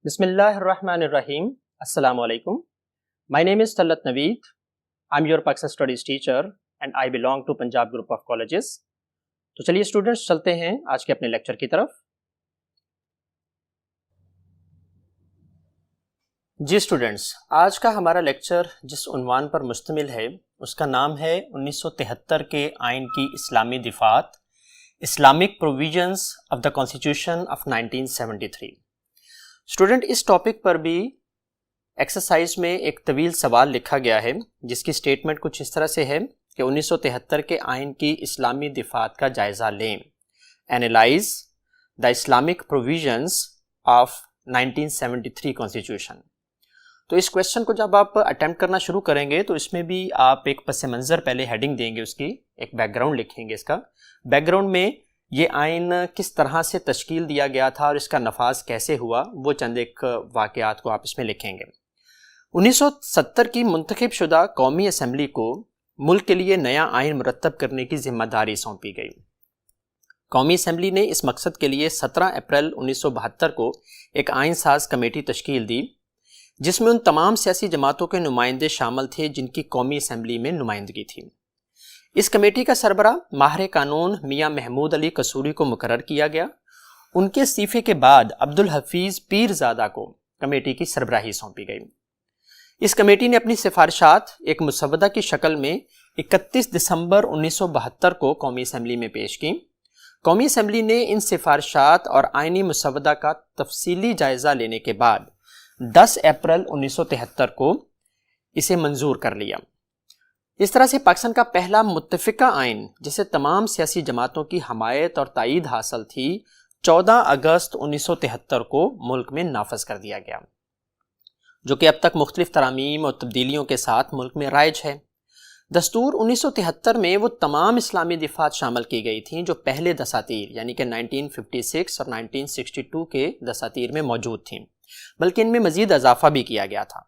Bismillahirrahmanirrahim. Assalamu alaikum. My name is Talat Naveed. I'm your Pakistan Studies teacher and I belong to Punjab Group of Colleges. تو چلیے students چلتے ہیں آج کے اپنے lecture کی طرف. جی اسٹوڈنٹس، آج کا ہمارا لیکچر جس عنوان پر مشتمل ہے اس کا نام ہے 1973 کے آئین کی اسلامی دفعات، Islamic provisions of the constitution of 1973. Student, اس ٹاپک پر بھی ایکسرسائز میں ایک طویل سوال لکھا گیا ہے جس کی اسٹیٹمنٹ کچھ اس طرح سے ہے کہ 1973 کے آئین کی اسلامی دفعات کا جائزہ لیں. Analyse the Islamic provisions of 1973 constitution. تو اس کویشچن کو جب آپ اٹیمپٹ کرنا شروع کریں گے تو اس میں بھی آپ ایک پس منظر پہلے ہیڈنگ دیں گے، اس کی ایک بیک گراؤنڈ لکھیں گے. اس کا بیک گراؤنڈ میں یہ آئین کس طرح سے تشکیل دیا گیا تھا اور اس کا نفاذ کیسے ہوا، وہ چند ایک واقعات کو آپ اس میں لکھیں گے. 1970 کی منتخب شدہ قومی اسمبلی کو ملک کے لیے نیا آئین مرتب کرنے کی ذمہ داری سونپی گئی. قومی اسمبلی نے اس مقصد کے لیے 17 اپریل 1972 کو ایک آئین ساز کمیٹی تشکیل دی جس میں ان تمام سیاسی جماعتوں کے نمائندے شامل تھے جن کی قومی اسمبلی میں نمائندگی تھی. اس کمیٹی کا سربراہ ماہر قانون میاں محمود علی قصوری کو مقرر کیا گیا. ان کے استعفے کے بعد عبدالحفیظ پیرزادہ کو کمیٹی کی سربراہی سونپی گئی. اس کمیٹی نے اپنی سفارشات ایک مسودہ کی شکل میں 31 دسمبر 1972 کو قومی اسمبلی میں پیش کی. قومی اسمبلی نے ان سفارشات اور آئینی مسودہ کا تفصیلی جائزہ لینے کے بعد 10 اپریل 1973 کو اسے منظور کر لیا. اس طرح سے پاکستان کا پہلا متفقہ آئین جسے تمام سیاسی جماعتوں کی حمایت اور تائید حاصل تھی 14 اگست 1973 کو ملک میں نافذ کر دیا گیا، جو کہ اب تک مختلف ترامیم اور تبدیلیوں کے ساتھ ملک میں رائج ہے. دستور 1973 میں وہ تمام اسلامی دفعات شامل کی گئی تھیں جو پہلے دساتیر یعنی کہ 1956 اور 1962 کے دساتیر میں موجود تھیں، بلکہ ان میں مزید اضافہ بھی کیا گیا تھا.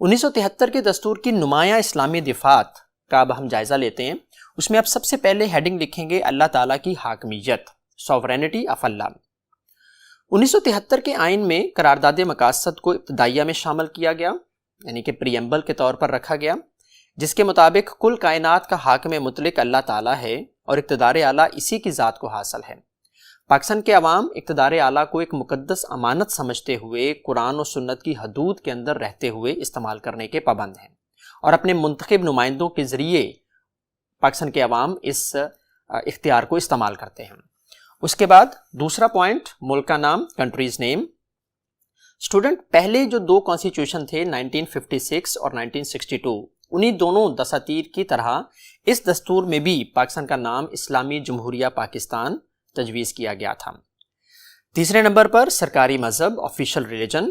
1973 کے دستور کی نمایاں اسلامی دفعات کا اب ہم جائزہ لیتے ہیں. اس میں اب سب سے پہلے ہیڈنگ لکھیں گے اللہ تعالیٰ کی حاکمیت، سوورینٹی آف اللہ. 1973 کے آئین میں قرارداد مقاصد کو ابتدائیہ میں شامل کیا گیا، یعنی کہ پریمبل کے طور پر رکھا گیا، جس کے مطابق کل کائنات کا حاکم مطلق اللہ تعالیٰ ہے اور اقتدار اعلیٰ اسی کی ذات کو حاصل ہے. پاکستان کے عوام اقتدار اعلیٰ کو ایک مقدس امانت سمجھتے ہوئے قرآن و سنت کی حدود کے اندر رہتے ہوئے استعمال کرنے کے پابند ہیں اور اپنے منتخب نمائندوں کے ذریعے پاکستان کے عوام اس اختیار کو استعمال کرتے ہیں. اس کے بعد دوسرا پوائنٹ، ملک کا نام، کنٹریز نیم. اسٹوڈنٹ، پہلے جو دو کانسٹیٹیوشن تھے 1956 اور 1962، انہی دونوں دساتیر کی طرح اس دستور میں بھی پاکستان کا نام اسلامی جمہوریہ پاکستان تجویز کیا گیا تھا. تیسرے نمبر پر سرکاری مذہب، آفیشل ریلیجن.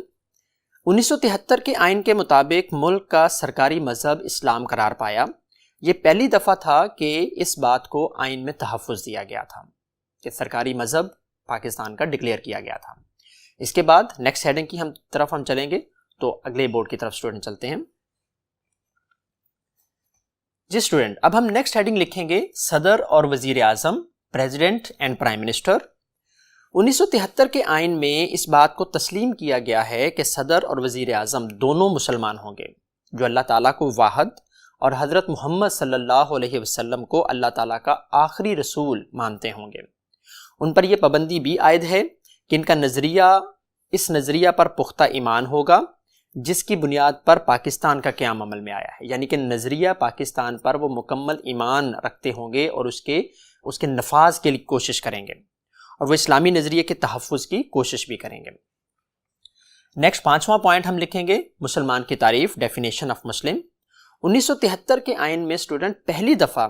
1973 کے آئین کے مطابق ملک کا سرکاری مذہب اسلام قرار پایا. یہ پہلی دفعہ تھا کہ اس بات کو آئین میں تحفظ دیا گیا تھا کہ سرکاری مذہب پاکستان کا ڈکلیئر کیا گیا تھا. اس کے بعد نیکسٹ ہیڈنگ کی طرف ہم چلیں گے، تو اگلے بورڈ کی طرف اسٹوڈنٹ چلتے ہیں. جی اسٹوڈنٹ، اب ہم نیکسٹ ہیڈنگ لکھیں گے صدر اور وزیر اعظم، پریزیڈنٹ اینڈ پرائم منسٹر. 1973 کے آئین میں اس بات کو تسلیم کیا گیا ہے کہ صدر اور وزیر اعظم دونوں مسلمان ہوں گے جو اللہ تعالیٰ کو واحد اور حضرت محمد صلی اللہ علیہ وسلم کو اللہ تعالیٰ کا آخری رسول مانتے ہوں گے. ان پر یہ پابندی بھی عائد ہے کہ ان کا اس نظریہ پر پختہ ایمان ہوگا جس کی بنیاد پر پاکستان کا قیام عمل میں آیا ہے، یعنی کہ نظریہ پاکستان پر وہ مکمل ایمان رکھتے ہوں گے اور اس کے نفاذ کے لیے کوشش کریں گے اور وہ اسلامی نظریے کے تحفظ کی کوشش بھی کریں گے. نیکسٹ پانچواں پوائنٹ ہم لکھیں گے مسلمان کی تعریف، ڈیفینیشن آف مسلم. 1973 کے آئین میں اسٹوڈنٹ پہلی دفعہ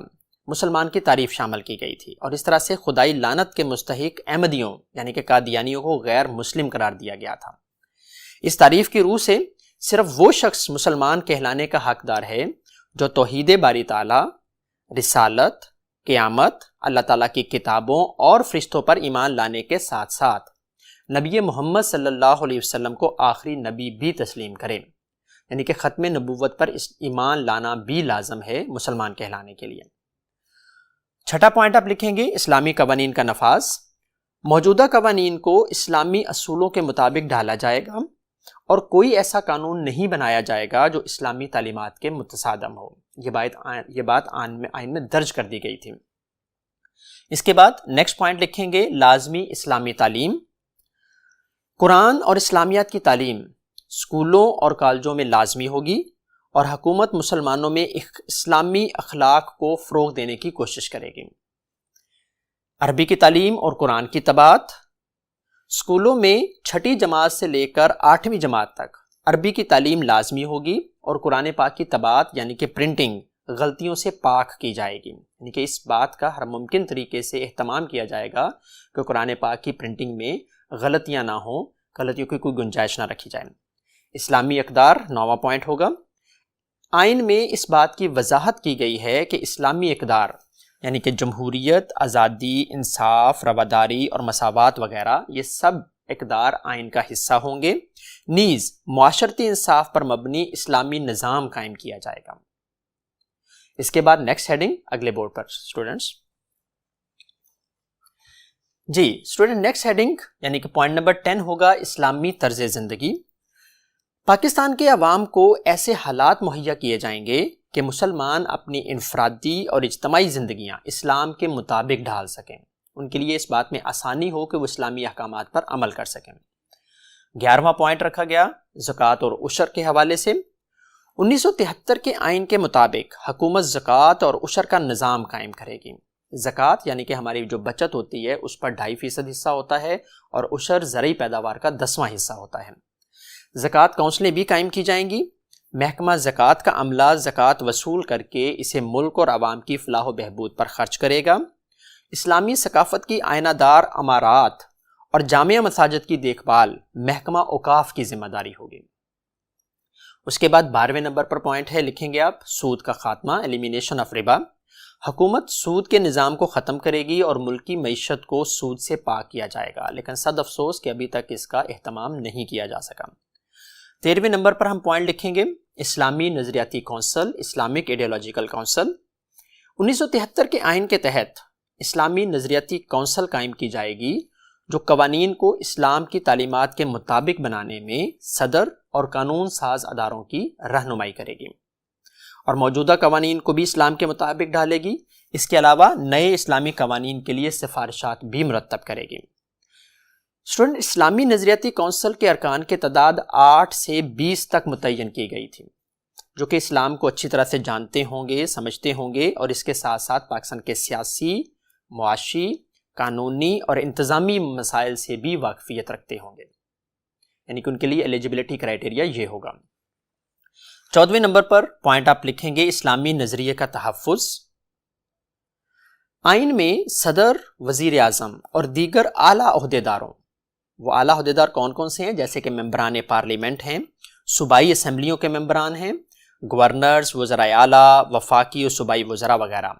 مسلمان کی تعریف شامل کی گئی تھی اور اس طرح سے خدائی لعنت کے مستحق احمدیوں یعنی کہ قادیانیوں کو غیر مسلم قرار دیا گیا تھا. اس تعریف کی روح سے صرف وہ شخص مسلمان کہلانے کا حقدار ہے جو توحید باری تعالیٰ، رسالت، قیامت، اللہ تعالیٰ کی کتابوں اور فرشتوں پر ایمان لانے کے ساتھ ساتھ نبی محمد صلی اللہ علیہ وسلم کو آخری نبی بھی تسلیم کرے، یعنی کہ ختم نبوت پر ایمان لانا بھی لازم ہے مسلمان کہلانے کے لیے. چھٹا پوائنٹ آپ لکھیں گے اسلامی قوانین کا نفاذ. موجودہ قوانین کو اسلامی اصولوں کے مطابق ڈھالا جائے گا اور کوئی ایسا قانون نہیں بنایا جائے گا جو اسلامی تعلیمات کے متصادم ہو۔ یہ بات آئین میں درج کر دی گئی تھی۔ اس کے بعد نیکسٹ پوائنٹ لکھیں گے لازمی اسلامی تعلیم۔ قرآن اور اسلامیات کی تعلیم اسکولوں اور کالجوں میں لازمی ہوگی، اور حکومت مسلمانوں میں اسلامی اخلاق کو فروغ دینے کی کوشش کرے گی۔ عربی کی تعلیم اور قرآن کی طباعت، اسکولوں میں 6ٹھی جماعت سے لے کر 8ویں جماعت تک عربی کی تعلیم لازمی ہوگی، اور قرآن پاک کی طباعت یعنی کہ پرنٹنگ غلطیوں سے پاک کی جائے گی، یعنی کہ اس بات کا ہر ممکن طریقے سے اہتمام کیا جائے گا کہ قرآن پاک کی پرنٹنگ میں غلطیاں نہ ہوں، غلطیوں کی کوئی گنجائش نہ رکھی جائے۔ اسلامی اقدار 9واں پوائنٹ ہوگا۔ آئین میں اس بات کی وضاحت کی گئی ہے کہ اسلامی اقدار یعنی کہ جمہوریت، آزادی، انصاف، رواداری اور مساوات وغیرہ یہ سب اقدار آئین کا حصہ ہوں گے، نیز معاشرتی انصاف پر مبنی اسلامی نظام قائم کیا جائے گا۔ اس کے بعد نیکسٹ ہیڈنگ اگلے بورڈ پر اسٹوڈنٹس۔ جی اسٹوڈنٹ نیکسٹ ہیڈنگ یعنی کہ پوائنٹ نمبر 10 ہوگا اسلامی طرز زندگی۔ پاکستان کے عوام کو ایسے حالات مہیا کیے جائیں گے کہ مسلمان اپنی انفرادی اور اجتماعی زندگیاں اسلام کے مطابق ڈھال سکیں، ان کے لیے اس بات میں آسانی ہو کہ وہ اسلامی احکامات پر عمل کر سکیں۔ 11واں پوائنٹ رکھا گیا زکوٰۃ اور عشر کے حوالے سے۔ 1973 کے آئین کے مطابق حکومت زکوٰۃ اور عشر کا نظام قائم کرے گی۔ زکوٰۃ یعنی کہ ہماری جو بچت ہوتی ہے اس پر 2.5% حصہ ہوتا ہے، اور عشر زرعی پیداوار کا 10واں حصہ ہوتا ہے۔ زکوٰۃ کونسلیں بھی قائم کی جائیں گی۔ محکمہ زکوٰۃ کا عملہ زکوٰۃ وصول کر کے اسے ملک اور عوام کی فلاح و بہبود پر خرچ کرے گا۔ اسلامی ثقافت کی آئینہ دار عمارات اور جامع مساجد کی دیکھ بھال محکمہ اوقاف کی ذمہ داری ہوگی۔ اس کے بعد 12ویں نمبر پر پوائنٹ ہے، لکھیں گے آپ سود کا خاتمہ، ایلیمینیشن آف ربا۔ حکومت سود کے نظام کو ختم کرے گی اور ملکی معیشت کو سود سے پاک کیا جائے گا، لیکن صد افسوس کہ ابھی تک اس کا اہتمام نہیں کیا جا سکا۔ 13ویں نمبر پر ہم پوائنٹ لکھیں گے اسلامی نظریاتی کونسل، اسلامک ایڈیالوجیکل کونسل۔ 1973 کے آئین کے تحت اسلامی نظریاتی کونسل قائم کی جائے گی جو قوانین کو اسلام کی تعلیمات کے مطابق بنانے میں صدر اور قانون ساز اداروں کی رہنمائی کرے گی، اور موجودہ قوانین کو بھی اسلام کے مطابق ڈھالے گی۔ اس کے علاوہ نئے اسلامی قوانین کے لیے سفارشات بھی مرتب کرے گی۔ اسٹوڈنٹ اسلامی نظریاتی کونسل کے ارکان کی تعداد 8 سے 20 تک متعین کی گئی تھی، جو کہ اسلام کو اچھی طرح سے جانتے ہوں گے، سمجھتے ہوں گے، اور اس کے ساتھ ساتھ پاکستان کے سیاسی، معاشی، قانونی اور انتظامی مسائل سے بھی واقفیت رکھتے ہوں گے، یعنی کہ ان کے لیے ایلیجبلٹی کرائیٹیریا یہ ہوگا۔ 14ویں نمبر پر پوائنٹ آپ لکھیں گے اسلامی نظریے کا تحفظ۔ آئین میں صدر، وزیر اعظم اور دیگر اعلیٰ عہدیداروں، وہ اعلیٰ عہدیدار کون کون سے ہیں؟ جیسے کہ ممبران پارلیمنٹ ہیں، صوبائی اسمبلیوں کے ممبران ہیں، گورنرز، وزرائے اعلیٰ، وفاقی اور صوبائی وزراء وغیرہ،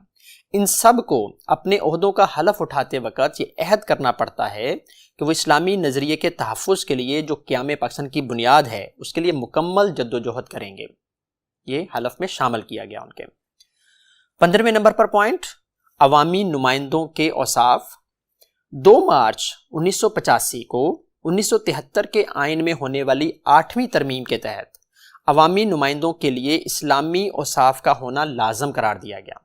ان سب کو اپنے عہدوں کا حلف اٹھاتے وقت یہ عہد کرنا پڑتا ہے کہ وہ اسلامی نظریے کے تحفظ کے لیے جو قیام پاکستان کی بنیاد ہے اس کے لیے مکمل جد و جہد کریں گے۔ یہ حلف میں شامل کیا گیا ان کے۔ 15ویں نمبر پر پوائنٹ عوامی نمائندوں کے اوصاف۔ 2 مارچ 1985 کو 1973 کے آئین میں ہونے والی 8ویں ترمیم کے تحت عوامی نمائندوں کے لیے اسلامی اوصاف کا ہونا لازم قرار دیا گیا،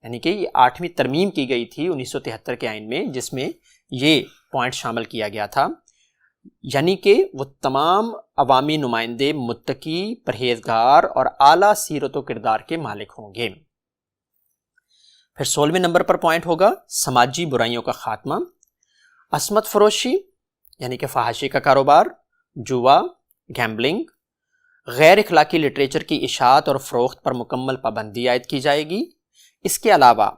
یعنی کہ یہ 8ویں ترمیم کی گئی تھی 1973 کے آئین میں، جس میں یہ پوائنٹ شامل کیا گیا تھا، یعنی کہ وہ تمام عوامی نمائندے متقی، پرہیزگار اور اعلیٰ سیرت و کردار کے مالک ہوں گے۔ پھر 16ویں نمبر پر پوائنٹ ہوگا سماجی برائیوں کا خاتمہ۔ عصمت فروشی یعنی کہ فحاشی کا کاروبار، جوا، گیمبلنگ، غیر اخلاقی لٹریچر کی اشاعت اور فروخت پر مکمل پابندی عائد کی جائے گی۔ اس کے علاوہ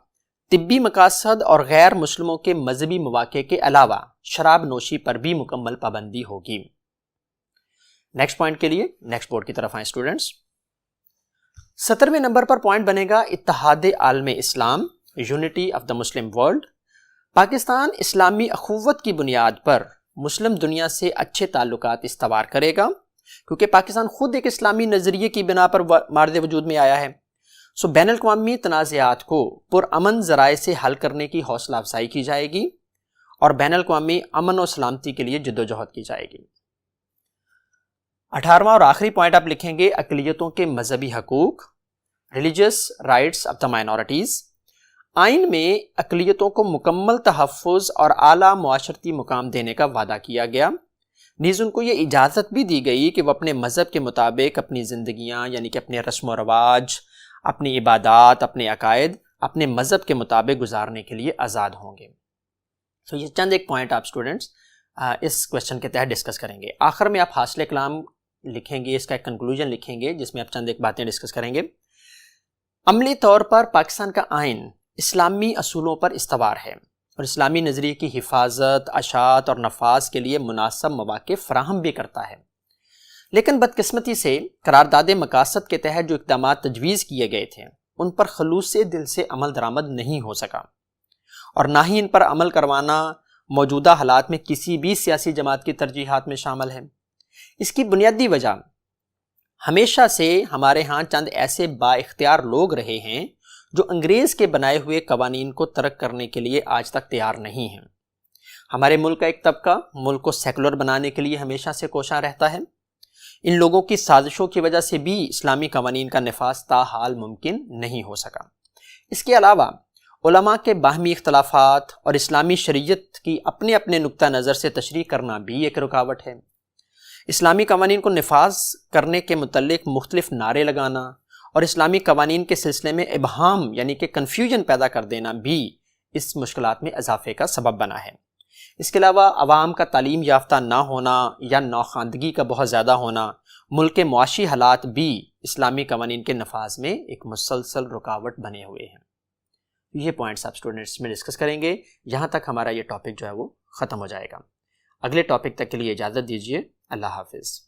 طبی مقاصد اور غیر مسلموں کے مذہبی مواقع کے علاوہ شراب نوشی پر بھی مکمل پابندی ہوگی۔ نیکسٹ پوائنٹ کے لیے نیکسٹ بورڈ کی طرف آئیں اسٹوڈنٹس۔ 17ویں نمبر پر پوائنٹ بنے گا اتحاد عالم اسلام، unity of the Muslim world. Pakistan اسلامی اخوت کی بنیاد پر مسلم دنیا سے اچھے تعلقات استوار کرے گا، کیونکہ پاکستان خود ایک اسلامی نظریے کی بنا پر مارد وجود میں آیا ہے۔ بین الاقوامی تنازعات کو پرامن ذرائع سے حل کرنے کی حوصلہ افزائی کی جائے گی اور بین الاقوامی امن و سلامتی کے لیے جدوجہد کی جائے گی۔ 18واں اور آخری پوائنٹ آپ لکھیں گے اقلیتوں کے مذہبی حقوق، religious rights of the minorities. آئین میں اقلیتوں کو مکمل تحفظ اور اعلیٰ معاشرتی مقام دینے کا وعدہ کیا گیا، نیز ان کو یہ اجازت بھی دی گئی کہ وہ اپنے مذہب کے مطابق اپنی زندگیاں یعنی کہ اپنے رسم و رواج، اپنی عبادات، اپنے عقائد اپنے مذہب کے مطابق گزارنے کے لیے آزاد ہوں گے۔ تو یہ چند ایک پوائنٹ آپ اسٹوڈنٹس اس کویشچن کے تحت ڈسکس کریں گے۔ آخر میں آپ حاصل کلام لکھیں گے، اس کا ایک کنکلوژن لکھیں گے جس میں آپ چند ایک باتیں ڈسکس کریں گے۔ عملی طور پر پاکستان کا آئین اسلامی اصولوں پر استوار ہے اور اسلامی نظریے کی حفاظت، اشاعت اور نفاذ کے لیے مناسب مواقع فراہم بھی کرتا ہے، لیکن بدقسمتی سے قرارداد مقاصد کے تحت جو اقدامات تجویز کیے گئے تھے ان پر خلوص دل سے عمل درآمد نہیں ہو سکا، اور نہ ہی ان پر عمل کروانا موجودہ حالات میں کسی بھی سیاسی جماعت کی ترجیحات میں شامل ہے۔ اس کی بنیادی وجہ ہمیشہ سے ہمارے ہاں چند ایسے با اختیار لوگ رہے ہیں جو انگریز کے بنائے ہوئے قوانین کو ترک کرنے کے لیے آج تک تیار نہیں ہیں۔ ہمارے ملک کا ایک طبقہ ملک کو سیکولر بنانے کے لیے ہمیشہ سے کوشاں رہتا ہے۔ ان لوگوں کی سازشوں کی وجہ سے بھی اسلامی قوانین کا نفاذ تاحال ممکن نہیں ہو سکا۔ اس کے علاوہ علماء کے باہمی اختلافات اور اسلامی شریعت کی اپنے اپنے نقطہ نظر سے تشریح کرنا بھی ایک رکاوٹ ہے۔ اسلامی قوانین کو نفاذ کرنے کے متعلق مختلف نعرے لگانا اور اسلامی قوانین کے سلسلے میں ابہام یعنی کہ کنفیوژن پیدا کر دینا بھی اس مشکلات میں اضافے کا سبب بنا ہے۔ اس کے علاوہ عوام کا تعلیم یافتہ نہ ہونا یا نوخواندگی کا بہت زیادہ ہونا، ملک کے معاشی حالات بھی اسلامی قوانین کے نفاذ میں ایک مسلسل رکاوٹ بنے ہوئے ہیں۔ یہ پوائنٹس آپ اسٹوڈنٹس میں ڈسکس کریں گے، یہاں تک ہمارا یہ ٹاپک جو ہے وہ ختم ہو جائے گا۔ اگلے ٹاپک تک کے لیے اجازت دیجیے، اللہ حافظ۔